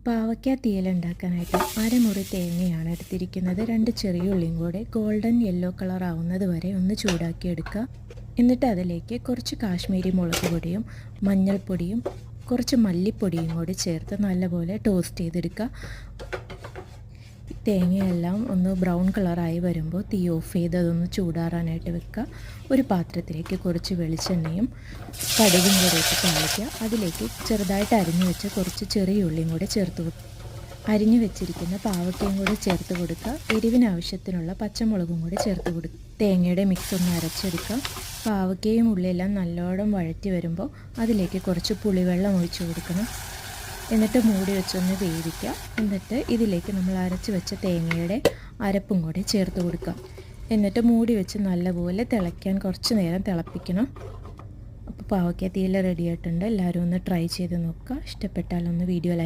പാവയ്ക്ക തീയൽ ഉണ്ടാക്കാനായിട്ട് അരമുറി തേങ്ങയാണ് എടുത്തിരിക്കുന്നത്. 2 ചെറിയ ഉള്ളിയും കൂടെ ഗോൾഡൻ യെല്ലോ കളർ ആവുന്നത് വരെ ഒന്ന് ചൂടാക്കി എടുക്കുക. എന്നിട്ട് അതിലേക്ക് കുറച്ച് കാശ്മീരി മുളക് പൊടിയും മഞ്ഞൾപ്പൊടിയും കുറച്ച് മല്ലിപ്പൊടിയും കൂടി ചേർത്ത് നല്ലപോലെ ടോസ്റ്റ് ചെയ്തെടുക്കുക. തേങ്ങയെല്ലാം ഒന്ന് ബ്രൗൺ കളറായി വരുമ്പോൾ തീ ഓഫ് ചെയ്ത് അതൊന്ന് ചൂടാറാനായിട്ട് വെക്കുക. ഒരു പാത്രത്തിലേക്ക് കുറച്ച് വെളിച്ചെണ്ണയും കടുകും കൂടി ഇട്ട് താളിക്കുക. അതിലേക്ക് ചെറുതായിട്ട് അരിഞ്ഞു വെച്ച കുറച്ച് ചെറിയ ഉള്ളിയും കൂടി ചേർത്ത് കൊടുക്കുക. അരിഞ്ഞു വെച്ചിരിക്കുന്ന പാവയ്ക്കയും കൂടി ചേർത്ത് കൊടുക്കുക. എരിവിനാവശ്യത്തിനുള്ള പച്ചമുളകും കൂടി ചേർത്ത് കൊടുക്കുക. തേങ്ങയുടെ മിക്സ് ഒന്ന് അരച്ചെടുക്കുക. പാവയ്ക്കയും ഉള്ളിയെല്ലാം നല്ലോണം വഴറ്റി വരുമ്പോൾ അതിലേക്ക് കുറച്ച് പുളിവെള്ളം ഒഴിച്ചു കൊടുക്കണം. എന്നിട്ട് മൂടി വെച്ചൊന്ന് വേവിക്കുക. എന്നിട്ട് ഇതിലേക്ക് നമ്മൾ അരച്ച് വെച്ച തേങ്ങയുടെ അരപ്പും കൂടി ചേർത്ത് കൊടുക്കുക. എന്നിട്ട് മൂടി വെച്ച് നല്ലപോലെ തിളയ്ക്കാൻ കുറച്ച് നേരം തിളപ്പിക്കണം. അപ്പോൾ പാവയ്ക്ക തീയൽ റെഡി ആയിട്ടുണ്ട്. എല്ലാവരും ഒന്ന് ട്രൈ ചെയ്ത് നോക്കുക. ഇഷ്ടപ്പെട്ടാലൊന്ന് വീഡിയോ ലൈക്ക്